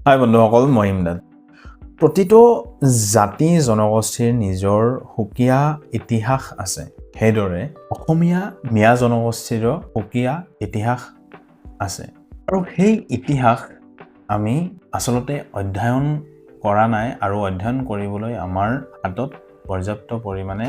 হাই বন্ধুসকল, মই ইমদাদ। প্ৰতিটো জাতি জনগোষ্ঠীৰ নিজৰ সুকীয়া ইতিহাস আছে। সেইদৰে অসমীয়া মিয়া জনগোষ্ঠীৰো সুকীয়া ইতিহাস আছে। আৰু সেই ইতিহাস আমি আচলতে অধ্যয়ন কৰা নাই আৰু অধ্যয়ন কৰিবলৈ আমাৰ হাতত পৰ্যাপ্ত পৰিমাণে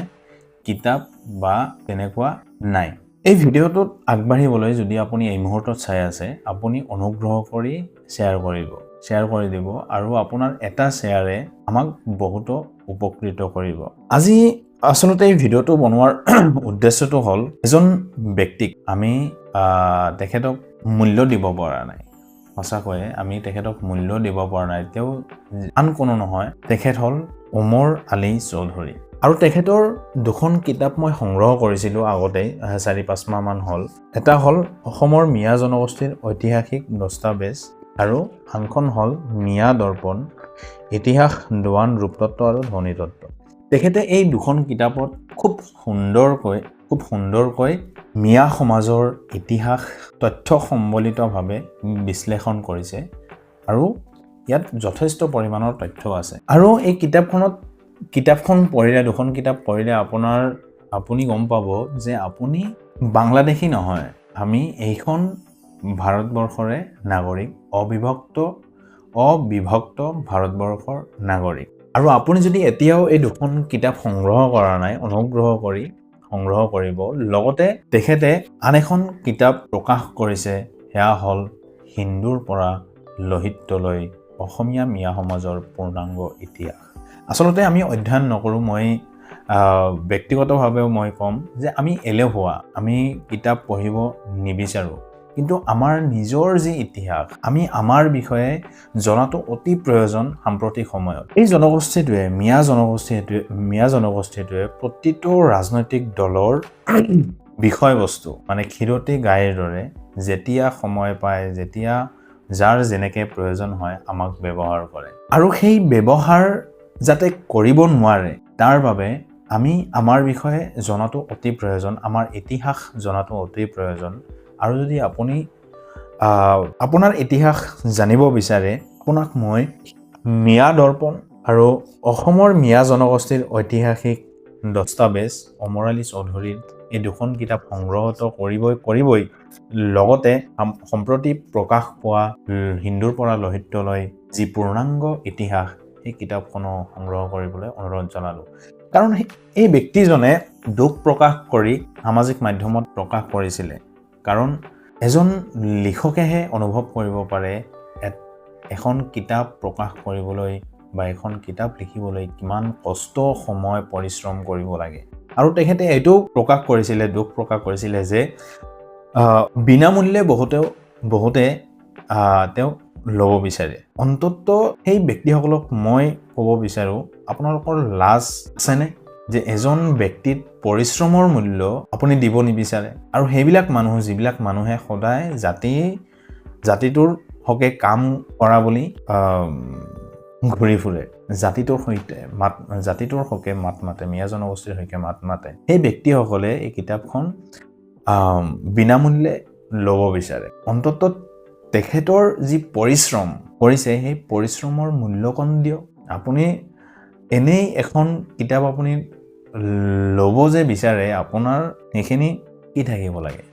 কিতাপ বা তেনেকুৱা নাই। এই ভিডিঅ'টোত আগবাঢ়িবলৈ যদি আপুনি এই মুহূৰ্তত চাই আছে, আপুনি অনুগ্ৰহ কৰি শ্বেয়াৰ কৰি দিব আৰু আপোনাৰ এটা শ্বেয়াৰে আমাক বহুতো উপকৃত কৰিব। আজি আচলতে এই ভিডিঅ'টো বনোৱাৰ উদ্দেশ্যটো হ'ল এজন ব্যক্তিক আমি তেখেতক মূল্য দিব পৰা নাই। সঁচাকৈয়ে আমি তেখেতক মূল্য দিব পৰা নাই। তেওঁ আন কোনো নহয়, তেখেত হ'ল ওমৰ আলী চৌধুৰী। আৰু তেখেতৰ দুখন কিতাপ মই সংগ্ৰহ কৰিছিলোঁ আগতে, 4-5 মাহমান হ'ল। এটা হ'ল অসমৰ মিয়া জনগোষ্ঠীৰ ঐতিহাসিক দস্তাবেজ আৰু আনখন হ'ল মিয়া দৰ্পণ, ইতিহাস, দোৱান, ৰূপতত্ত্ব আৰু ধ্বনিতত্ত্ব। তেখেতে এই দুখন কিতাপত খুব সুন্দৰকৈ মিয়া সমাজৰ ইতিহাস তথ্য সম্বলিতভাৱে বিশ্লেষণ কৰিছে আৰু ইয়াত যথেষ্ট পৰিমাণৰ তথ্য আছে। আৰু এই কিতাপখন পঢ়িলে, দুখন কিতাপ পঢ়িলে আপুনি গম পাব যে আপুনি বাংলাদেশী নহয়, আমি এইখন ভাৰতবৰ্ষৰে নাগৰিক, অবিভক্ত ভাৰতবৰ্ষৰ নাগৰিক। আৰু আপুনি যদি এতিয়াও এই দুখন কিতাপ সংগ্ৰহ কৰা নাই, অনুগ্ৰহ কৰি সংগ্ৰহ কৰিব। লগতে তেখেতে আন এখন কিতাপ প্ৰকাশ কৰিছে, সেয়া হ'ল হিন্দুৰ পৰা লোহিতলৈ অসমীয়া মিয়া সমাজৰ পূৰ্ণাংগ ইতিহাস। আচলতে আমি অধ্যয়ন নকৰোঁ। মই ব্যক্তিগতভাৱেও মই ক'ম যে আমি এলেহুৱা, আমি কিতাপ পঢ়িব নিবিচাৰোঁ। কিন্তু আমাৰ নিজৰ যি ইতিহাস, আমি আমাৰ বিষয়ে জনাটো অতি প্ৰয়োজন সাম্প্ৰতিক সময়ত। এই জনগোষ্ঠীটোৱে, মিয়া জনগোষ্ঠীটোৱে প্ৰতিটো ৰাজনৈতিক দলৰ বিষয়বস্তু মানে ক্ষীৰতী গাইৰ দৰে যেতিয়া সময় পায়, যেতিয়া যাৰ যেনেকৈ প্ৰয়োজন হয় আমাক ব্যৱহাৰ কৰে। আৰু সেই ব্যৱহাৰ যাতে কৰিব নোৱাৰে, তাৰ বাবে আমি আমাৰ বিষয়ে জনাটো অতি প্ৰয়োজন, আমাৰ ইতিহাস জনাটো অতি প্ৰয়োজন। আৰু যদি আপুনি আপোনাৰ ইতিহাস জানিব বিচাৰে, আপোনাক মই মিয়া দৰ্পণ আৰু অসমৰ মিয়া জনগোষ্ঠীৰ ঐতিহাসিক দস্তাবেজ ওমৰ আলী চৌধুৰীৰ এই দুখন কিতাপ সংগ্ৰহত কৰিবই লগতে সম্প্ৰতি প্ৰকাশ পোৱা হিন্দুৰ পৰা লোহিতলৈ যি পূৰ্ণাংগ ইতিহাস, সেই কিতাপখনো সংগ্ৰহ কৰিবলৈ অনুৰোধ জনালোঁ। কাৰণ এই ব্যক্তিজনে দুখ প্ৰকাশ কৰি সামাজিক মাধ্যমত প্ৰকাশ কৰিছিলে। কাৰণ এজন লিখকেহে অনুভৱ কৰিব পাৰে এখন কিতাপ প্ৰকাশ কৰিবলৈ বা এখন কিতাপ লিখিবলৈ কিমান কষ্ট, সময়, পৰিশ্ৰম কৰিব লাগে। আৰু তেখেতে এইটো দুখ প্ৰকাশ কৰিছিলে যে বিনামূল্যে বহুতে তেওঁক ল'ব বিচাৰে। অন্তত সেই ব্যক্তিসকলক মই ক'ব বিচাৰোঁ, আপোনালোকৰ লাজ আছেনে যে এজন ব্যক্তিত পৰিশ্ৰমৰ মূল্য আপুনি দিব নিবিচাৰে? আৰু যিবিলাক মানুহে সদায় জাতিটোৰ হকে কাম কৰা বুলি ঘূৰি ফুৰে, জাতিটোৰ হকে মাত মাতে, মিয়া জনগোষ্ঠীৰ হকে মাত মাতে, সেই ব্যক্তিসকলে এই কিতাপখন বিনামূল্যে ল'ব বিচাৰে। অন্তত তেখেতৰ যি পৰিশ্ৰম কৰিছে, সেই পৰিশ্ৰমৰ মূল্যকণ দিয়ক। আপুনি এনেই এখন কিতাপ আপুনি ল'ব যে বিচাৰে, আপোনাৰ সেইখিনি কি থাকিব লাগে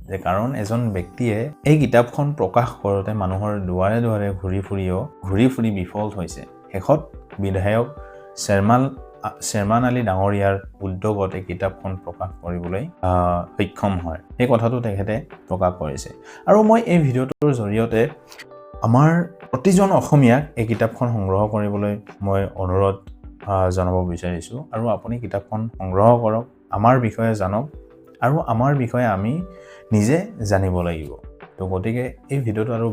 যে কাৰণ এজন ব্যক্তিয়ে এই কিতাপখন প্ৰকাশ কৰোঁতে মানুহৰ দুৱাৰে দুৱাৰে ঘূৰি ফুৰি বিফল হৈছে। শেষত বিধায়ক শ্বেৰমান আলী ডাঙৰীয়াৰ উদ্যোগত এই কিতাপখন প্ৰকাশ কৰিবলৈ সক্ষম হয়। সেই কথাটো তেখেতে প্ৰকাশ কৰিছে। আৰু মই এই ভিডিঅ'টোৰ জৰিয়তে আমাৰ প্ৰতিজন অসমীয়াক এই কিতাপখন সংগ্ৰহ কৰিবলৈ মই অনুৰোধ জনাব বিচাৰিছোঁ। আৰু আপুনি কিতাপখন সংগ্ৰহ কৰক, আমাৰ বিষয়ে জানক আৰু আমাৰ বিষয়ে আমি নিজে জানিব লাগিব। তো গতিকে এই ভিডিঅ'টো আৰু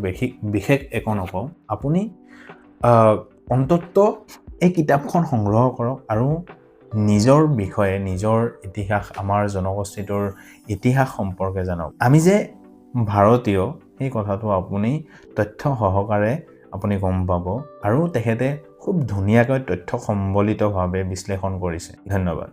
বিশেষ একো নকওঁ, আপুনি অন্তত এই কিতাপখন সংগ্ৰহ কৰক আৰু নিজৰ বিষয়ে, নিজৰ ইতিহাস, আমাৰ জনগোষ্ঠীটোৰ ইতিহাস সম্পৰ্কে জানক। আমি যে ভাৰতীয়, সেই কথাটো আপুনি তথ্য সহকাৰে আপুনি গম পাব। আৰু তেখেতে খুব ধুনীয়াকৈ তথ্য সম্বলিতভাৱে বিশ্লেষণ কৰিছে। ধন্যবাদ।